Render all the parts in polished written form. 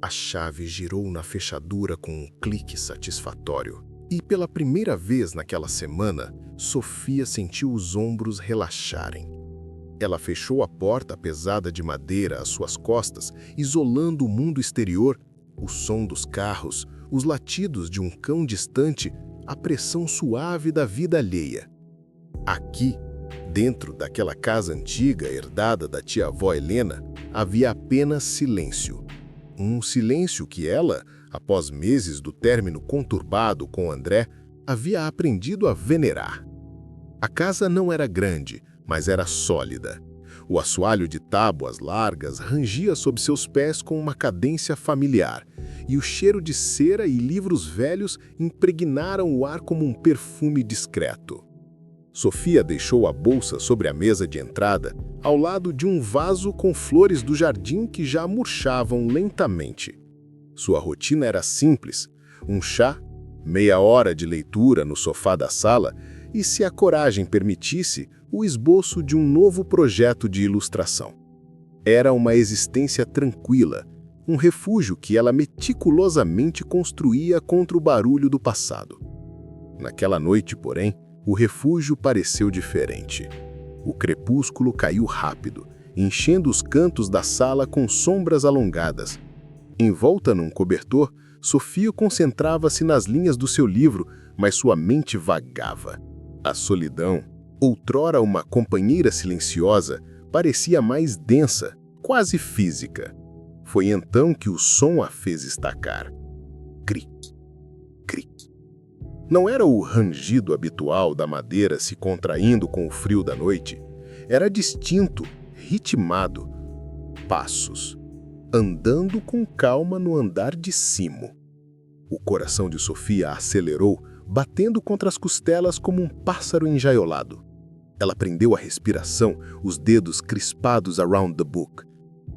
A chave girou na fechadura com um clique satisfatório. E pela primeira vez naquela semana, Sofia sentiu os ombros relaxarem. Ela fechou a porta pesada de madeira às suas costas, isolando o mundo exterior, o som dos carros, os latidos de um cão distante, a pressão suave da vida alheia. Aqui, dentro daquela casa antiga herdada da tia-avó Helena, havia apenas silêncio. Um silêncio que ela, após meses do término conturbado com André, havia aprendido a venerar. A casa não era grande, mas era sólida. O assoalho de tábuas largas rangia sob seus pés com uma cadência familiar, e o cheiro de cera e livros velhos impregnaram o ar como um perfume discreto. Sofia deixou a bolsa sobre a mesa de entrada, ao lado de um vaso com flores do jardim que já murchavam lentamente. Sua rotina era simples: um chá, meia hora de leitura no sofá da sala e, se a coragem permitisse, o esboço de um novo projeto de ilustração. Era uma existência tranquila, um refúgio que ela meticulosamente construía contra o barulho do passado. Naquela noite, porém, o refúgio pareceu diferente. O crepúsculo caiu rápido, enchendo os cantos da sala com sombras alongadas. Envolta num cobertor, Sofia concentrava-se nas linhas do seu livro, mas sua mente vagava. A solidão, outrora uma companheira silenciosa, parecia mais densa, quase física. Foi então que o som a fez estacar. Cric, cric. Não era o rangido habitual da madeira se contraindo com o frio da noite. Era distinto, ritmado. Passos, andando com calma no andar de cima. O coração de Sofia acelerou, batendo contra as costelas como um pássaro enjaiolado. Ela prendeu a respiração, os dedos crispados around the book.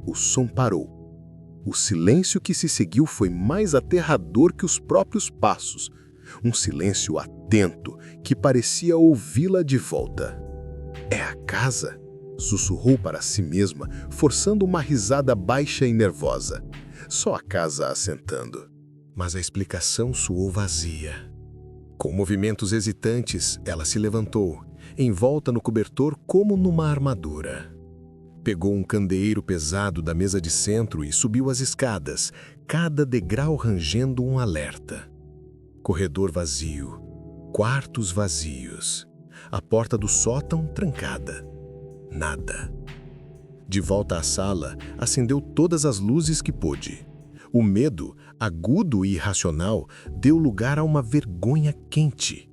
O som parou. O silêncio que se seguiu foi mais aterrador que os próprios passos. Um silêncio atento que parecia ouvi-la de volta. "É a casa?", sussurrou para si mesma, forçando uma risada baixa e nervosa. Só a casa assentando. Mas a explicação soou vazia. Com movimentos hesitantes, ela se levantou, envolta no cobertor como numa armadura. Pegou um candeeiro pesado da mesa de centro e subiu as escadas, cada degrau rangendo um alerta. Corredor vazio, quartos vazios, a porta do sótão trancada. Nada. De volta à sala, acendeu todas as luzes que pôde. O medo, agudo e irracional, deu lugar a uma vergonha quente.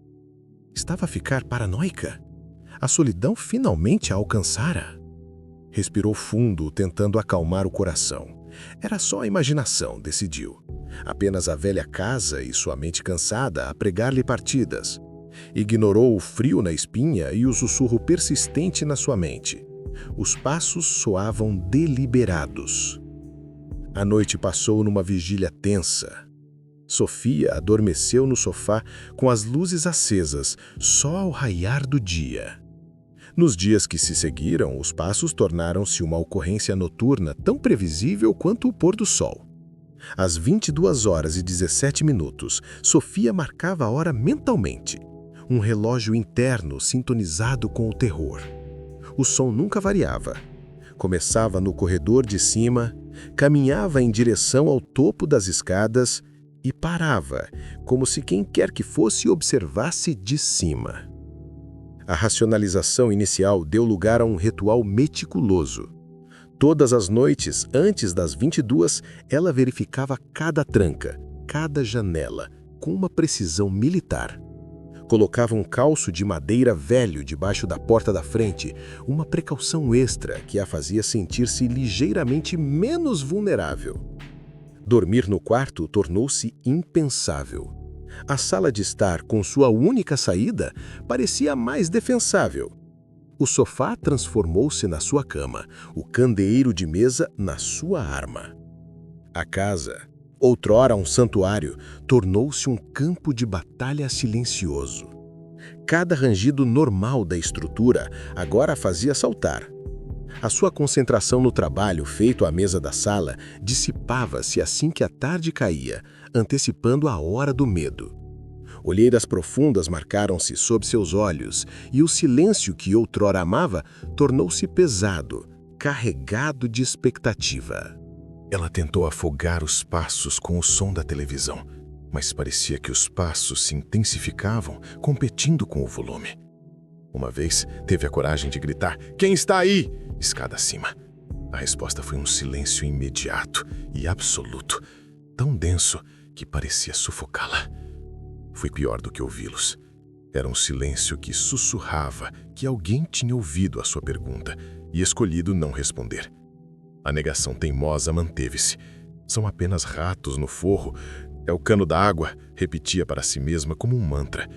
Estava a ficar paranoica? A solidão finalmente a alcançara? Respirou fundo, tentando acalmar o coração. Era só a imaginação, decidiu. Apenas a velha casa e sua mente cansada a pregar-lhe partidas. Ignorou o frio na espinha e o sussurro persistente na sua mente. Os passos soavam deliberados. A noite passou numa vigília tensa. Sofia adormeceu no sofá com as luzes acesas, só ao raiar do dia. Nos dias que se seguiram, os passos tornaram-se uma ocorrência noturna tão previsível quanto o pôr do sol. Às 22h17, Sofia marcava a hora mentalmente. Um relógio interno sintonizado com o terror. O som nunca variava. Começava no corredor de cima, caminhava em direção ao topo das escadas e parava, como se quem quer que fosse observasse de cima. A racionalização inicial deu lugar a um ritual meticuloso. Todas as noites, antes das 22, ela verificava cada tranca, cada janela, com uma precisão militar. Colocava um calço de madeira velho debaixo da porta da frente, uma precaução extra que a fazia sentir-se ligeiramente menos vulnerável. Dormir no quarto tornou-se impensável. A sala de estar, com sua única saída, parecia mais defensável. O sofá transformou-se na sua cama, o candeeiro de mesa na sua arma. A casa, outrora um santuário, tornou-se um campo de batalha silencioso. Cada rangido normal da estrutura agora a fazia saltar. A sua concentração no trabalho feito à mesa da sala dissipava-se assim que a tarde caía, antecipando a hora do medo. Olheiras profundas marcaram-se sob seus olhos, e o silêncio que outrora amava tornou-se pesado, carregado de expectativa. Ela tentou afogar os passos com o som da televisão, mas parecia que os passos se intensificavam, competindo com o volume. Uma vez, teve a coragem de gritar: "Quem está aí?" escada acima. A resposta foi um silêncio imediato e absoluto, tão denso que parecia sufocá-la. Foi pior do que ouvi-los. Era um silêncio que sussurrava que alguém tinha ouvido a sua pergunta e escolhido não responder. A negação teimosa manteve-se. "São apenas ratos no forro. É o cano da água", repetia para si mesma como um mantra.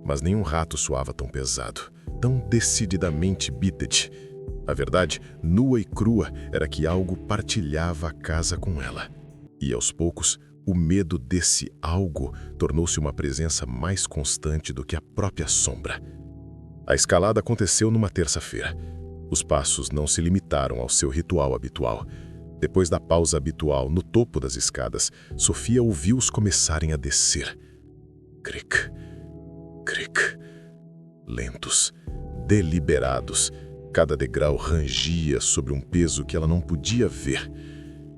Mas nenhum rato soava tão pesado, tão decididamente Bitted. A verdade, nua e crua, era que algo partilhava a casa com ela. E aos poucos, o medo desse algo tornou-se uma presença mais constante do que a própria sombra. A escalada aconteceu numa terça-feira. Os passos não se limitaram ao seu ritual habitual. Depois da pausa habitual no topo das escadas, Sofia ouviu-os começarem a descer. Cric, cric. Lentos, deliberados. Cada degrau rangia sobre um peso que ela não podia ver.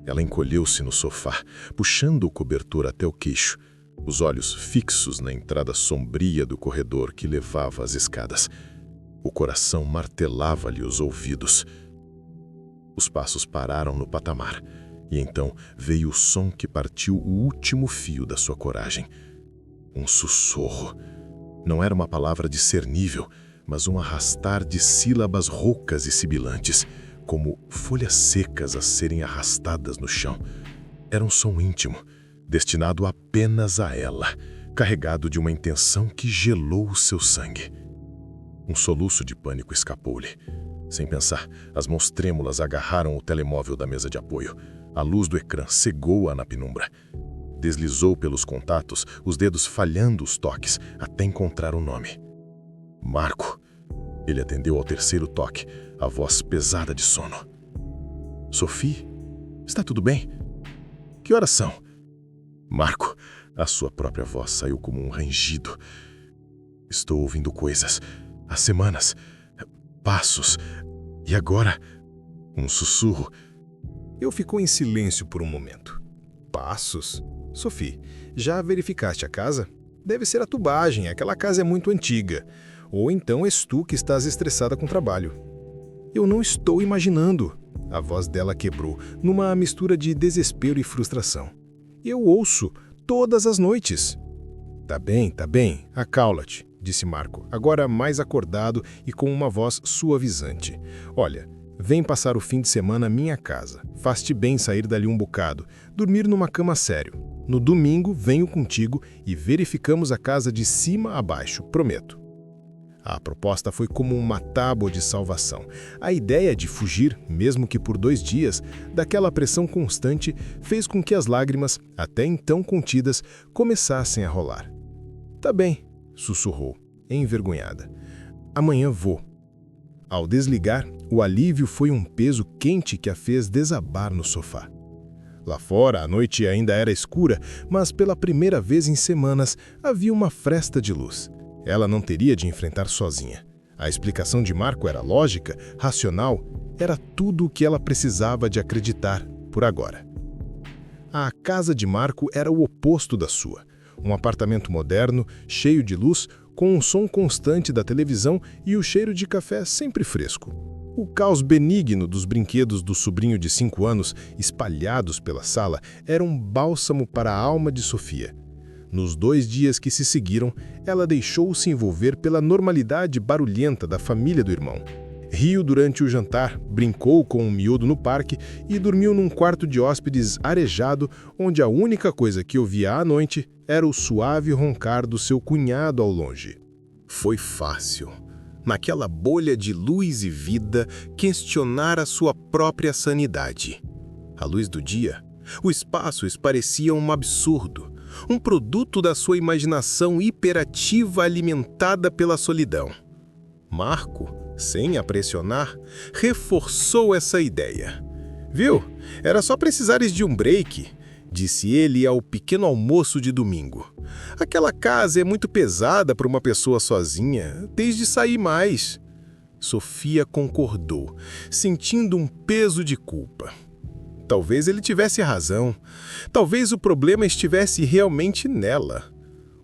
Ela encolheu-se no sofá, puxando o cobertor até o queixo, os olhos fixos na entrada sombria do corredor que levava às escadas. O coração martelava-lhe os ouvidos. Os passos pararam no patamar, e então veio o som que partiu o último fio da sua coragem. Um sussurro. Não era uma palavra discernível, mas um arrastar de sílabas roucas e sibilantes, como folhas secas a serem arrastadas no chão. Era um som íntimo, destinado apenas a ela, carregado de uma intenção que gelou o seu sangue. Um soluço de pânico escapou-lhe. Sem pensar, as mãos trêmulas agarraram o telemóvel da mesa de apoio. A luz do ecrã cegou-a na penumbra. Deslizou pelos contatos, os dedos falhando os toques, até encontrar o nome. Marco. Ele atendeu ao terceiro toque, a voz pesada de sono. Sophie? Está tudo bem? Que horas são? Marco. A sua própria voz saiu como um rangido. Estou ouvindo coisas. Há semanas. Passos. E agora? Um sussurro. Eu ficou em silêncio por um momento. Passos? Sophie, já verificaste a casa? Deve ser a tubagem, aquela casa é muito antiga. Ou então és tu que estás estressada com o trabalho. Eu não estou imaginando. A voz dela quebrou, numa mistura de desespero e frustração. Eu ouço todas as noites. Tá bem, acalma-te, disse Marco, agora mais acordado e com uma voz suavizante. Olha, vem passar o fim de semana à minha casa. Faz-te bem sair dali um bocado, dormir numa cama sério. No domingo venho contigo e verificamos a casa de cima a baixo, prometo. A proposta foi como uma tábua de salvação. A ideia de fugir, mesmo que por 2 dias, daquela pressão constante fez com que as lágrimas, até então contidas, começassem a rolar. Tá bem, sussurrou, envergonhada. Amanhã vou. Ao desligar, o alívio foi um peso quente que a fez desabar no sofá. Lá fora, a noite ainda era escura, mas pela primeira vez em semanas havia uma fresta de luz. Ela não teria de enfrentar sozinha. A explicação de Marco era lógica, racional, era tudo o que ela precisava de acreditar por agora. A casa de Marco era o oposto da sua. Um apartamento moderno, cheio de luz, com um som constante da televisão e o cheiro de café sempre fresco. O caos benigno dos brinquedos do sobrinho de 5 anos, espalhados pela sala, era um bálsamo para a alma de Sofia. Nos 2 dias que se seguiram, ela deixou-se envolver pela normalidade barulhenta da família do irmão. Riu durante o jantar, brincou com um miúdo no parque e dormiu num quarto de hóspedes arejado, onde a única coisa que ouvia à noite era o suave roncar do seu cunhado ao longe. Foi fácil, naquela bolha de luz e vida, questionar a sua própria sanidade. À luz do dia, o espaço parecia um absurdo, um produto da sua imaginação hiperativa alimentada pela solidão. Marco sem a pressionar, reforçou essa ideia. Viu? Era só precisares de um break, disse ele ao pequeno almoço de domingo. Aquela casa é muito pesada para uma pessoa sozinha, tens de sair mais. Sofia concordou, sentindo um peso de culpa. Talvez ele tivesse razão. Talvez o problema estivesse realmente nela.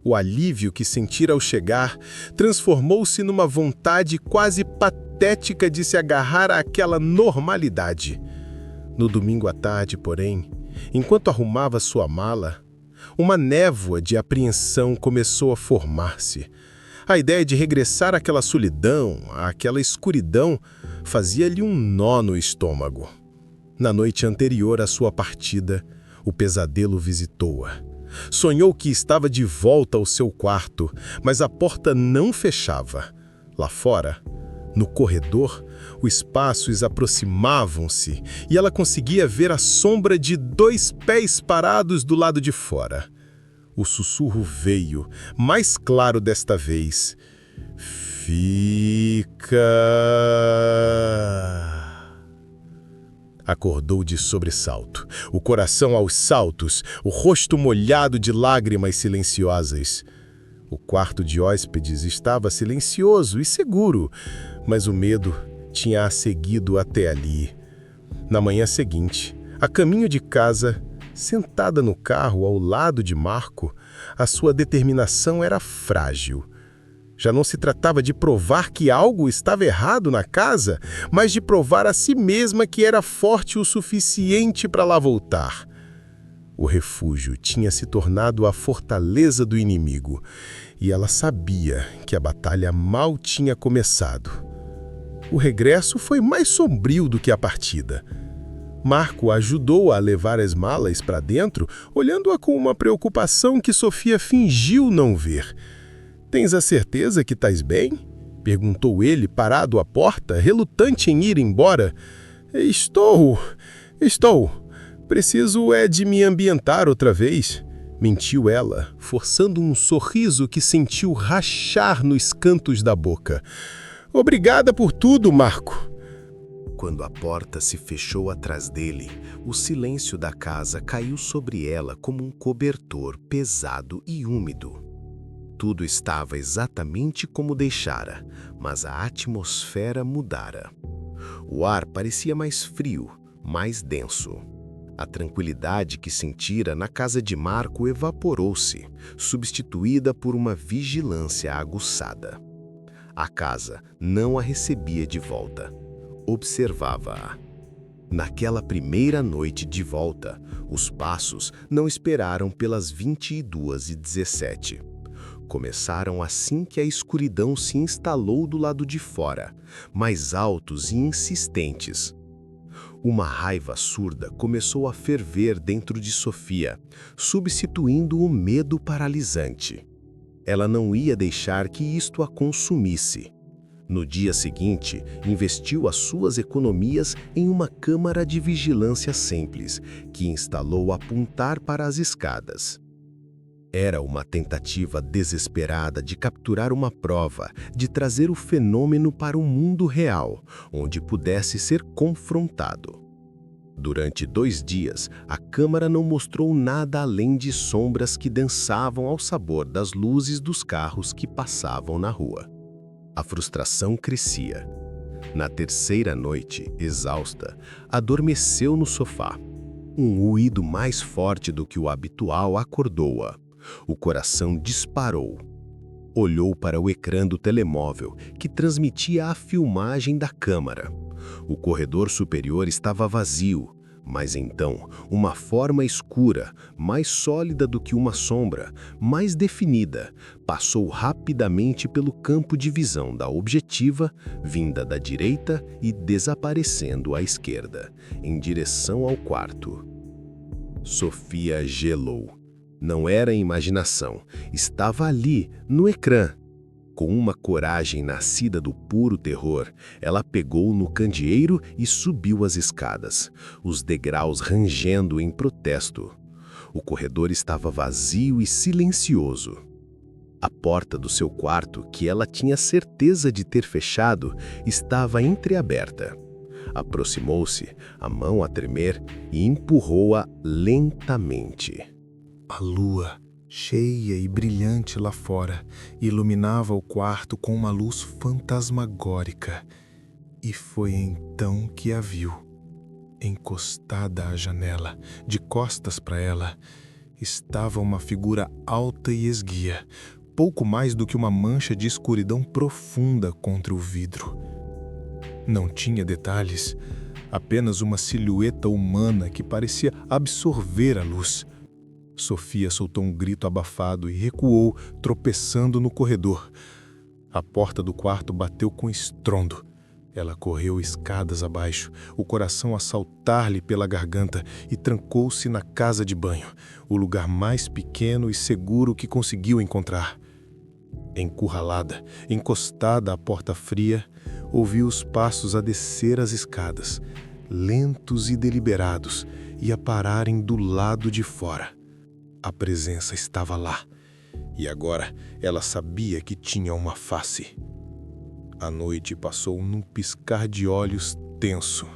O alívio que sentira ao chegar transformou-se numa vontade quase patética de se agarrar àquela normalidade. No domingo à tarde, porém, enquanto arrumava sua mala, uma névoa de apreensão começou a formar-se. A ideia de regressar àquela solidão, àquela escuridão, fazia-lhe um nó no estômago. Na noite anterior à sua partida, o pesadelo visitou-a. Sonhou que estava de volta ao seu quarto, mas a porta não fechava. Lá fora, no corredor, os passos aproximavam-se e ela conseguia ver a sombra de 2 pés parados do lado de fora. O sussurro veio, mais claro desta vez. Fica... Acordou de sobressalto, o coração aos saltos, o rosto molhado de lágrimas silenciosas. O quarto de hóspedes estava silencioso e seguro, mas o medo tinha-a seguido até ali. Na manhã seguinte, a caminho de casa, sentada no carro ao lado de Marco, a sua determinação era frágil. Já não se tratava de provar que algo estava errado na casa, mas de provar a si mesma que era forte o suficiente para lá voltar. O refúgio tinha se tornado a fortaleza do inimigo, e ela sabia que a batalha mal tinha começado. O regresso foi mais sombrio do que a partida. Marco ajudou-a a levar as malas para dentro, olhando-a com uma preocupação que Sofia fingiu não ver. «Tens a certeza que estás bem?» perguntou ele, parado à porta, relutante em ir embora. Estou. Preciso de me ambientar outra vez», mentiu ela, forçando um sorriso que sentiu rachar nos cantos da boca. «Obrigada por tudo, Marco». Quando a porta se fechou atrás dele, o silêncio da casa caiu sobre ela como um cobertor pesado e úmido. Tudo estava exatamente como deixara, mas a atmosfera mudara. O ar parecia mais frio, mais denso. A tranquilidade que sentira na casa de Marco evaporou-se, substituída por uma vigilância aguçada. A casa não a recebia de volta. Observava-a. Naquela primeira noite de volta, os passos não esperaram pelas 22h17. Começaram assim que a escuridão se instalou do lado de fora, mais altos e insistentes. Uma raiva surda começou a ferver dentro de Sofia, substituindo o medo paralisante. Ela não ia deixar que isto a consumisse. No dia seguinte, investiu as suas economias em uma câmara de vigilância simples, que instalou a apontar para as escadas. Era uma tentativa desesperada de capturar uma prova, de trazer o fenômeno para o mundo real, onde pudesse ser confrontado. Durante 2 dias, a câmara não mostrou nada além de sombras que dançavam ao sabor das luzes dos carros que passavam na rua. A frustração crescia. Na terceira noite, exausta, adormeceu no sofá. Um ruído mais forte do que o habitual acordou-a. O coração disparou. Olhou para o ecrã do telemóvel, que transmitia a filmagem da câmara. O corredor superior estava vazio, mas então uma forma escura, mais sólida do que uma sombra, mais definida, passou rapidamente pelo campo de visão da objetiva, vinda da direita e desaparecendo à esquerda, em direção ao quarto. Sofia gelou. Não era imaginação, estava ali, no ecrã. Com uma coragem nascida do puro terror, ela pegou no candeeiro e subiu as escadas, os degraus rangendo em protesto. O corredor estava vazio e silencioso. A porta do seu quarto, que ela tinha certeza de ter fechado, estava entreaberta. Aproximou-se, a mão a tremer, e empurrou-a lentamente. A lua, cheia e brilhante lá fora, iluminava o quarto com uma luz fantasmagórica. E foi então que a viu. Encostada à janela, de costas para ela, estava uma figura alta e esguia, pouco mais do que uma mancha de escuridão profunda contra o vidro. Não tinha detalhes, apenas uma silhueta humana que parecia absorver a luz. Sofia soltou um grito abafado e recuou, tropeçando no corredor. A porta do quarto bateu com estrondo. Ela correu escadas abaixo, o coração a saltar-lhe pela garganta, e trancou-se na casa de banho, o lugar mais pequeno e seguro que conseguiu encontrar. Encurralada, encostada à porta fria, ouviu os passos a descer as escadas, lentos e deliberados, e a pararem do lado de fora. A presença estava lá, e agora ela sabia que tinha uma face. A noite passou num piscar de olhos tenso,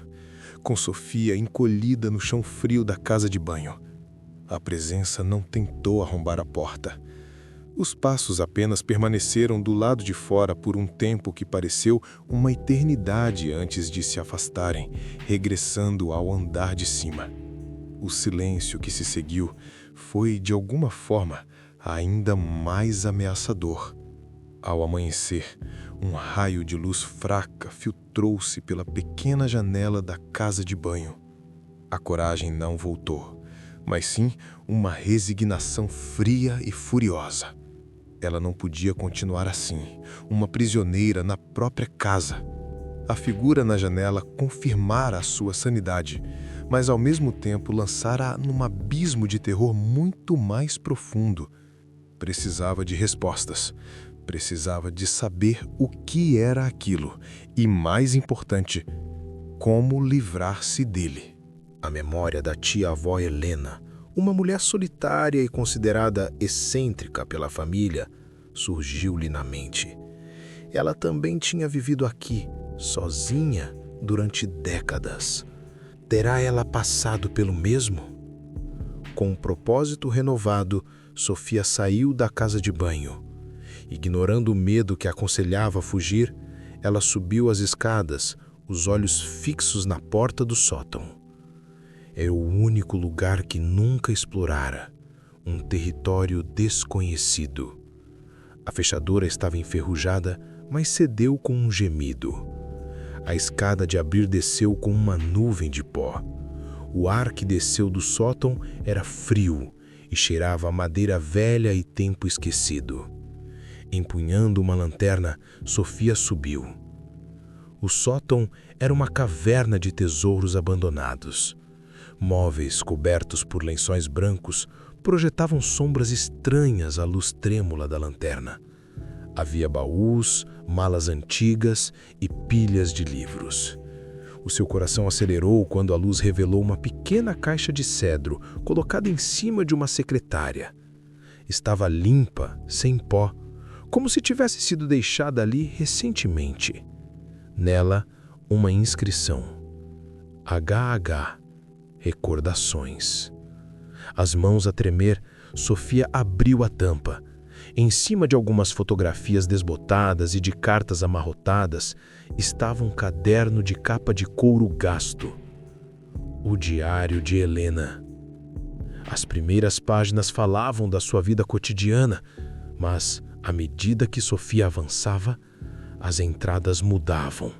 com Sofia encolhida no chão frio da casa de banho. A presença não tentou arrombar a porta. Os passos apenas permaneceram do lado de fora por um tempo que pareceu uma eternidade antes de se afastarem, regressando ao andar de cima. O silêncio que se seguiu foi, de alguma forma, ainda mais ameaçador. Ao amanhecer, um raio de luz fraca filtrou-se pela pequena janela da casa de banho. A coragem não voltou, mas sim uma resignação fria e furiosa. Ela não podia continuar assim, uma prisioneira na própria casa. A figura na janela confirmara a sua sanidade, mas ao mesmo tempo lançara-a num abismo de terror muito mais profundo. Precisava de respostas. Precisava de saber o que era aquilo e, mais importante, como livrar-se dele. A memória da tia-avó Helena, uma mulher solitária e considerada excêntrica pela família, surgiu-lhe na mente. Ela também tinha vivido aqui, sozinha, durante décadas. Terá ela passado pelo mesmo? Com um propósito renovado, Sofia saiu da casa de banho. Ignorando o medo que aconselhava fugir, ela subiu as escadas, os olhos fixos na porta do sótão. Era o único lugar que nunca explorara, um território desconhecido. A fechadura estava enferrujada, mas cedeu com um gemido. A escada de abrir desceu com uma nuvem de pó. O ar que desceu do sótão era frio e cheirava a madeira velha e tempo esquecido. Empunhando uma lanterna, Sofia subiu. O sótão era uma caverna de tesouros abandonados. Móveis cobertos por lençóis brancos projetavam sombras estranhas à luz trêmula da lanterna. Havia baús, malas antigas e pilhas de livros. O seu coração acelerou quando a luz revelou uma pequena caixa de cedro colocada em cima de uma secretária. Estava limpa, sem pó, como se tivesse sido deixada ali recentemente. Nela, uma inscrição. HH. Recordações. As mãos a tremer, Sofia abriu a tampa. Em cima de algumas fotografias desbotadas e de cartas amarrotadas, estava um caderno de capa de couro gasto. O diário de Helena. As primeiras páginas falavam da sua vida cotidiana, mas, à medida que Sofia avançava, as entradas mudavam.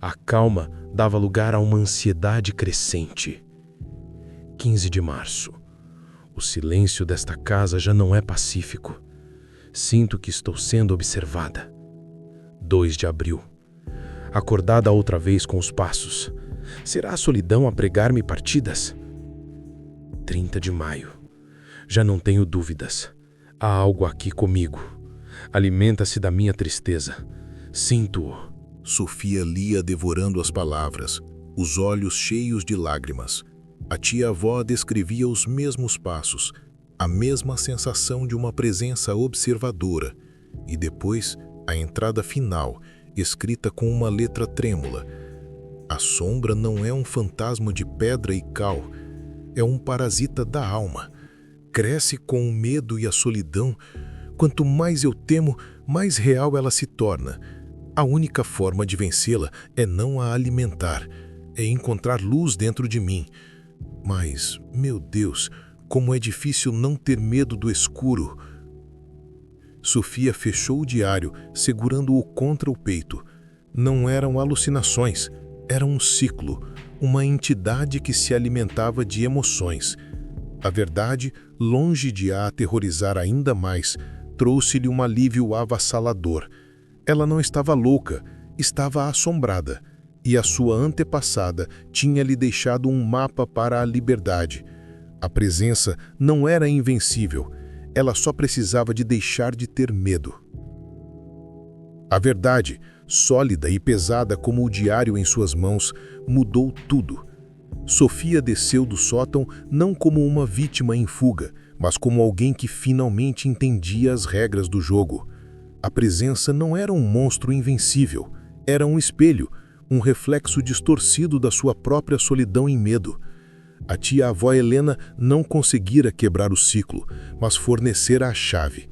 A calma dava lugar a uma ansiedade crescente. 15 de março. O silêncio desta casa já não é pacífico. Sinto que estou sendo observada. 2 de abril. Acordada outra vez com os passos. Será a solidão a pregar-me partidas? 30 de maio. Já não tenho dúvidas. Há algo aqui comigo. Alimenta-se da minha tristeza. Sinto-o. Sofia lia devorando as palavras, os olhos cheios de lágrimas. A tia-avó descrevia os mesmos passos, A mesma sensação de uma presença observadora, e depois a entrada final, escrita com uma letra trêmula. A sombra não é um fantasma de pedra e cal, é um parasita da alma. Cresce com o medo e a solidão. Quanto mais eu temo, mais real ela se torna. A única forma de vencê-la é não a alimentar, é encontrar luz dentro de mim. Mas, meu Deus, como é difícil não ter medo do escuro. Sofia fechou o diário, segurando-o contra o peito. Não eram alucinações, era um ciclo, uma entidade que se alimentava de emoções. A verdade, longe de a aterrorizar ainda mais, trouxe-lhe um alívio avassalador. Ela não estava louca, estava assombrada, e a sua antepassada tinha lhe deixado um mapa para a liberdade. A presença não era invencível, ela só precisava de deixar de ter medo. A verdade, sólida e pesada como o diário em suas mãos, mudou tudo. Sofia desceu do sótão não como uma vítima em fuga, mas como alguém que finalmente entendia as regras do jogo. A presença não era um monstro invencível, era um espelho, um reflexo distorcido da sua própria solidão e medo. A tia-avó Helena não conseguira quebrar o ciclo, mas fornecera a chave.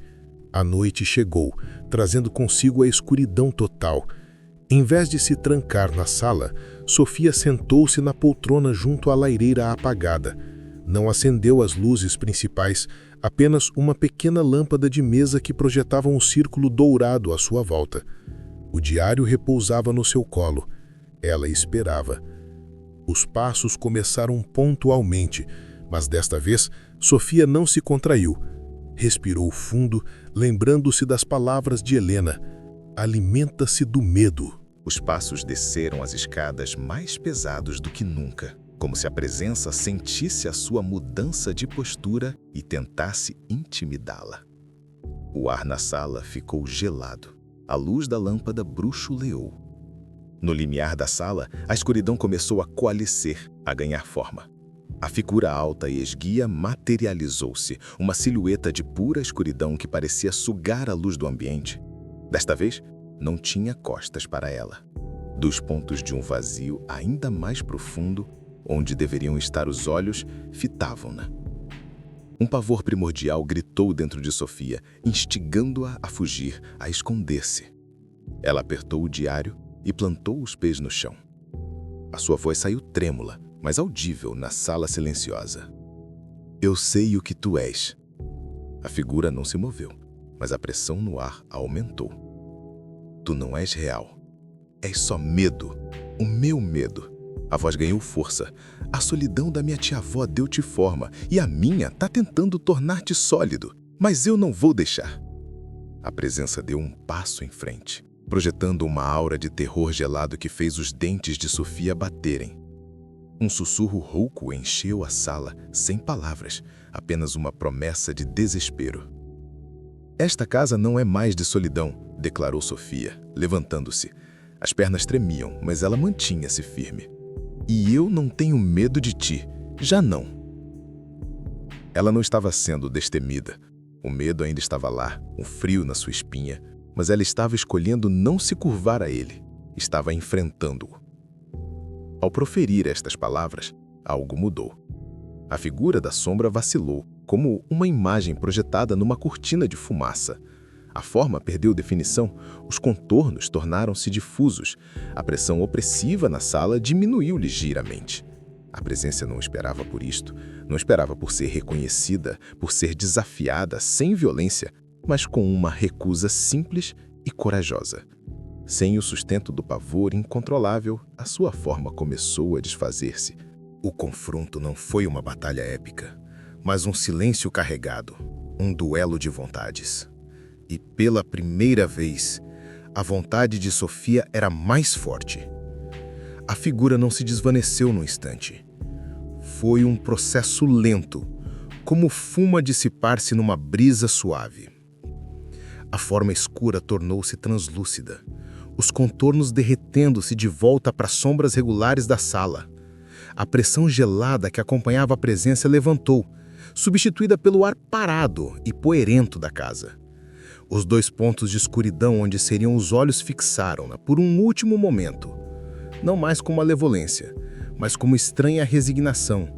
A noite chegou, trazendo consigo a escuridão total. Em vez de se trancar na sala, Sofia sentou-se na poltrona junto à laireira apagada. Não acendeu as luzes principais, apenas uma pequena lâmpada de mesa que projetava um círculo dourado à sua volta. O diário repousava no seu colo. Ela esperava. Os passos começaram pontualmente, mas desta vez Sofia não se contraiu. Respirou fundo, lembrando-se das palavras de Helena. Alimenta-se do medo. Os passos desceram as escadas mais pesados do que nunca, como se a presença sentisse a sua mudança de postura e tentasse intimidá-la. O ar na sala ficou gelado. A luz da lâmpada bruxuleou. No limiar da sala, a escuridão começou a coalescer, a ganhar forma. A figura alta e esguia materializou-se, uma silhueta de pura escuridão que parecia sugar a luz do ambiente. Desta vez, não tinha costas para ela. Dos pontos de um vazio ainda mais profundo, onde deveriam estar os olhos, fitavam-na. Um pavor primordial gritou dentro de Sofia, instigando-a a fugir, a esconder-se. Ela apertou o diário e plantou os pés no chão. A sua voz saiu trêmula, mas audível na sala silenciosa. Eu sei o que tu és. A figura não se moveu, mas a pressão no ar aumentou. Tu não és real. És só medo. O meu medo. A voz ganhou força. A solidão da minha tia-avó deu-te forma, e a minha tá tentando tornar-te sólido, mas eu não vou deixar. A presença deu um passo em frente, projetando uma aura de terror gelado que fez os dentes de Sofia baterem. Um sussurro rouco encheu a sala, sem palavras, apenas uma promessa de desespero. Esta casa não é mais de solidão, declarou Sofia, levantando-se. As pernas tremiam, mas ela mantinha-se firme. E eu não tenho medo de ti, já não. Ela não estava sendo destemida. O medo ainda estava lá, um frio na sua espinha, mas ela estava escolhendo não se curvar a ele, estava enfrentando-o. Ao proferir estas palavras, algo mudou. A figura da sombra vacilou, como uma imagem projetada numa cortina de fumaça. A forma perdeu definição, os contornos tornaram-se difusos, a pressão opressiva na sala diminuiu ligeiramente. A presença não esperava por isto, não esperava por ser reconhecida, por ser desafiada sem violência, mas com uma recusa simples e corajosa. Sem o sustento do pavor incontrolável, a sua forma começou a desfazer-se. O confronto não foi uma batalha épica, mas um silêncio carregado, um duelo de vontades. E pela primeira vez, a vontade de Sofia era mais forte. A figura não se desvaneceu num instante. Foi um processo lento, como fuma dissipar-se numa brisa suave. A forma escura tornou-se translúcida, os contornos derretendo-se de volta para as sombras regulares da sala. A pressão gelada que acompanhava a presença levantou. substituída pelo ar parado e poeirento da casa. Os 2 pontos de escuridão onde seriam os olhos fixaram-na por um último momento, não mais com malevolência, mas como estranha resignação,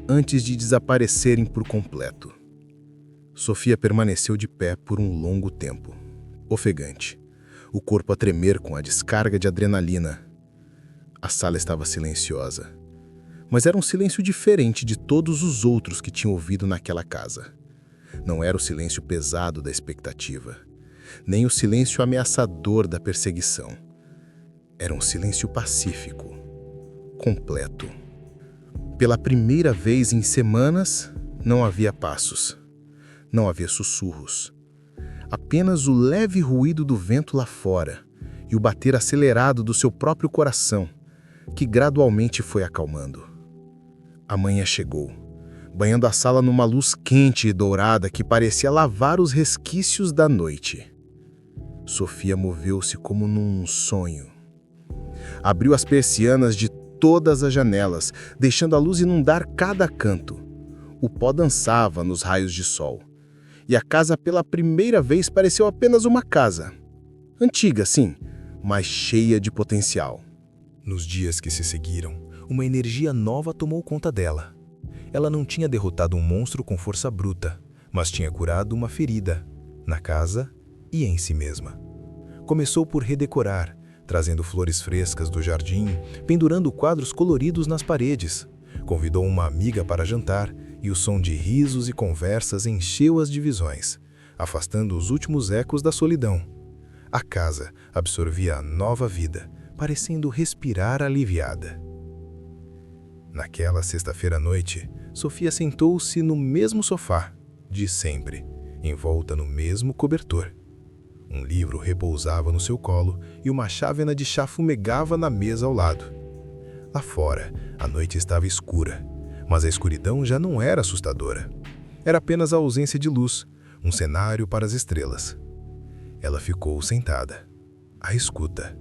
antes de desaparecerem por completo. Sofia permaneceu de pé por um longo tempo, ofegante, o corpo a tremer com a descarga de adrenalina. A sala estava silenciosa, mas era um silêncio diferente de todos os outros que tinha ouvido naquela casa. Não era o silêncio pesado da expectativa, nem o silêncio ameaçador da perseguição. Era um silêncio pacífico, completo. Pela primeira vez em semanas, não havia passos, não havia sussurros. Apenas o leve ruído do vento lá fora e o bater acelerado do seu próprio coração, que gradualmente foi acalmando. A manhã chegou, banhando a sala numa luz quente e dourada que parecia lavar os resquícios da noite. Sofia moveu-se como num sonho. Abriu as persianas de todas as janelas, deixando a luz inundar cada canto. O pó dançava nos raios de sol. E a casa pela primeira vez pareceu apenas uma casa. Antiga, sim, mas cheia de potencial. Nos dias que se seguiram, uma energia nova tomou conta dela. Ela não tinha derrotado um monstro com força bruta, mas tinha curado uma ferida, na casa e em si mesma. Começou por redecorar, trazendo flores frescas do jardim, pendurando quadros coloridos nas paredes. Convidou uma amiga para jantar e o som de risos e conversas encheu as divisões, afastando os últimos ecos da solidão. A casa absorvia a nova vida, parecendo respirar aliviada. Naquela sexta-feira à noite, Sofia sentou-se no mesmo sofá, de sempre, envolta no mesmo cobertor. Um livro repousava no seu colo e uma chávena de chá fumegava na mesa ao lado. Lá fora, a noite estava escura, mas a escuridão já não era assustadora. Era apenas a ausência de luz, um cenário para as estrelas. Ela ficou sentada, à escuta.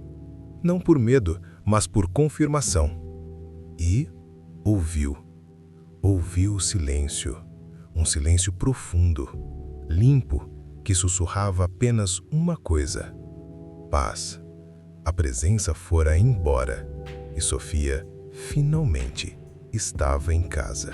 Não por medo, mas por confirmação. E ouviu. Ouviu o silêncio. Um silêncio profundo, limpo, que sussurrava apenas uma coisa: paz. A presença fora embora e Sofia, finalmente, estava em casa.